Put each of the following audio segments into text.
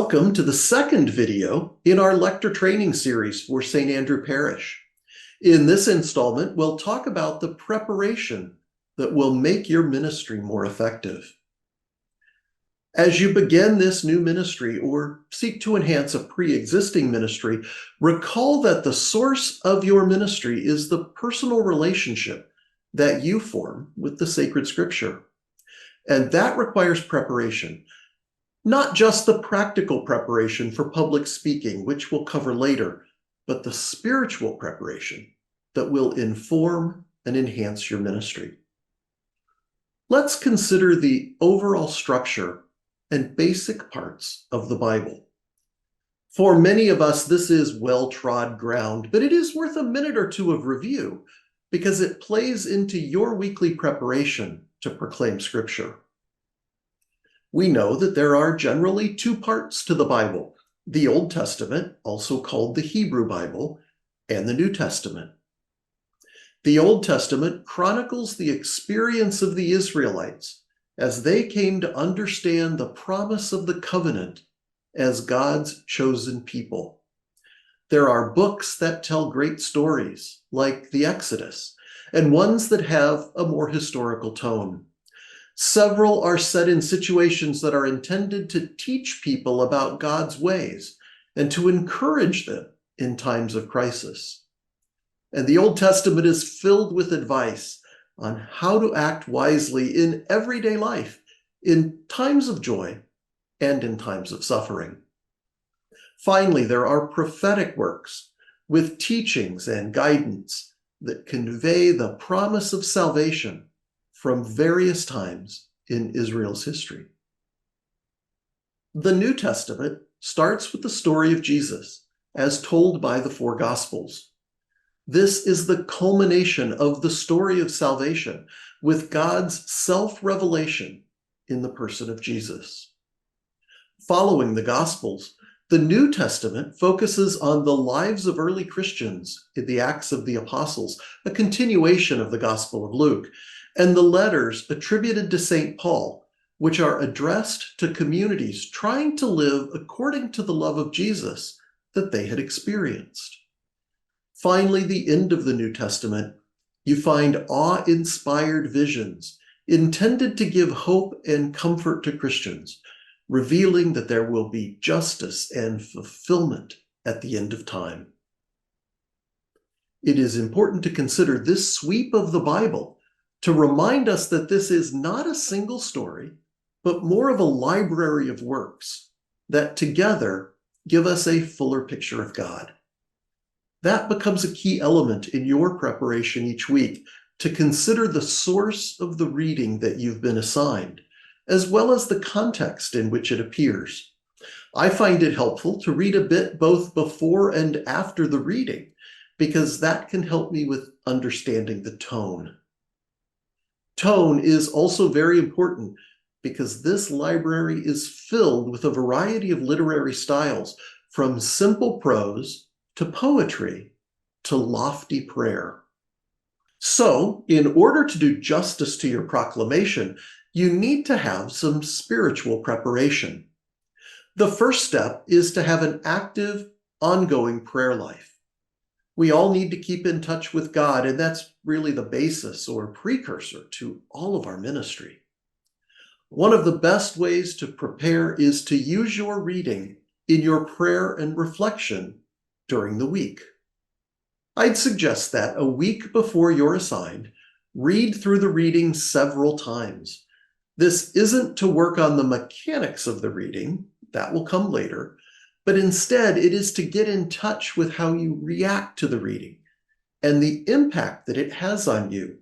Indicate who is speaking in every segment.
Speaker 1: Welcome to the second video in our Lector Training series for Saint Andrew Parish. In this installment, we'll talk about the preparation that will make your ministry more effective. As you begin this new ministry or seek to enhance a pre-existing ministry, recall that the source of your ministry is the personal relationship that you form with the sacred scripture. And that requires preparation. Not just the practical preparation for public speaking, which we'll cover later, but the spiritual preparation that will inform and enhance your ministry. Let's consider the overall structure and basic parts of the Bible. For many of us, this is well-trod ground, but it is worth a minute or two of review because it plays into your weekly preparation to proclaim Scripture. We know that there are generally two parts to the Bible, the Old Testament, also called the Hebrew Bible, and the New Testament. The Old Testament chronicles the experience of the Israelites as they came to understand the promise of the covenant as God's chosen people. There are books that tell great stories, like the Exodus, and ones that have a more historical tone. Several are set in situations that are intended to teach people about God's ways and to encourage them in times of crisis. And the Old Testament is filled with advice on how to act wisely in everyday life, in times of joy and in times of suffering. Finally, there are prophetic works with teachings and guidance that convey the promise of salvation from various times in Israel's history. The New Testament starts with the story of Jesus, as told by the four Gospels. This is the culmination of the story of salvation, with God's self-revelation in the person of Jesus. Following the Gospels, the New Testament focuses on the lives of early Christians in the Acts of the Apostles, a continuation of the Gospel of Luke, and the letters attributed to St. Paul, which are addressed to communities trying to live according to the love of Jesus that they had experienced. Finally, the end of the New Testament, you find awe-inspired visions intended to give hope and comfort to Christians, revealing that there will be justice and fulfillment at the end of time. It is important to consider this sweep of the Bible to remind us that this is not a single story, but more of a library of works that together give us a fuller picture of God. That becomes a key element in your preparation each week, to consider the source of the reading that you've been assigned, as well as the context in which it appears. I find it helpful to read a bit both before and after the reading, because that can help me with understanding the tone. Tone is also very important because this library is filled with a variety of literary styles, from simple prose to poetry to lofty prayer. So, in order to do justice to your proclamation, you need to have some spiritual preparation. The first step is to have an active, ongoing prayer life. We all need to keep in touch with God, and that's really the basis or precursor to all of our ministry. One of the best ways to prepare is to use your reading in your prayer and reflection during the week. I'd suggest that a week before you're assigned, read through the reading several times. This isn't to work on the mechanics of the reading, that will come later, but instead it is to get in touch with how you react to the reading and the impact that it has on you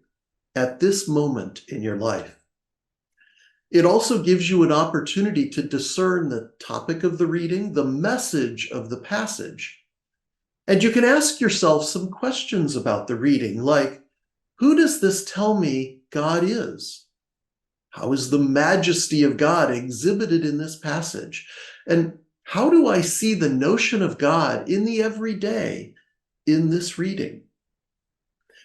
Speaker 1: at this moment in your life. It also gives you an opportunity to discern the topic of the reading, the message of the passage. And you can ask yourself some questions about the reading, like, who does this tell me God is? How is the majesty of God exhibited in this passage? And how do I see the notion of God in the everyday in this reading?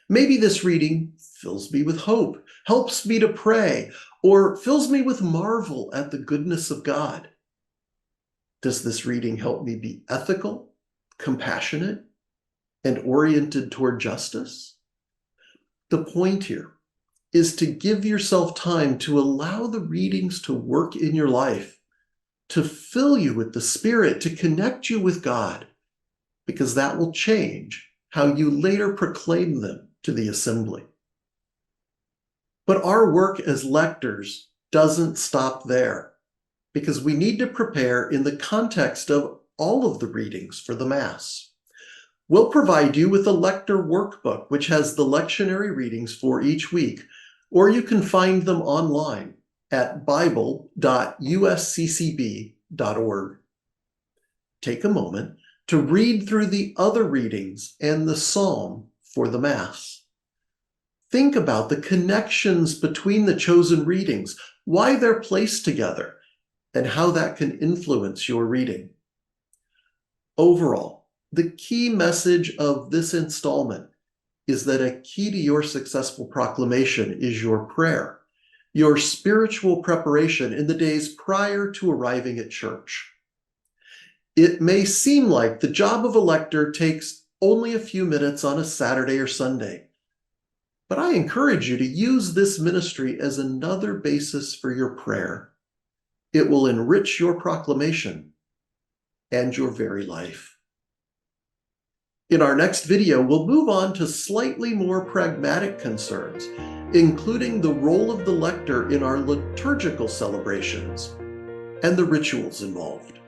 Speaker 1: Maybe this reading fills me with hope, helps me to pray, or fills me with marvel at the goodness of God. Does this reading help me be ethical, compassionate, and oriented toward justice? The point here is to give yourself time to allow the readings to work in your life, to fill you with the Spirit, to connect you with God, because that will change how you later proclaim them to the assembly. But our work as lectors doesn't stop there, because we need to prepare in the context of all of the readings for the Mass. We'll provide you with a lector workbook, which has the lectionary readings for each week, or you can find them online at bible.usccb.org. Take a moment to read through the other readings and the psalm for the Mass. Think about the connections between the chosen readings, why they're placed together, and how that can influence your reading. Overall, the key message of this installment is that a key to your successful proclamation is your prayer, your spiritual preparation in the days prior to arriving at church. It may seem like the job of a lector takes only a few minutes on a Saturday or Sunday, but I encourage you to use this ministry as another basis for your prayer. It will enrich your proclamation and your very life. In our next video, we'll move on to slightly more pragmatic concerns, including the role of the lector in our liturgical celebrations and the rituals involved.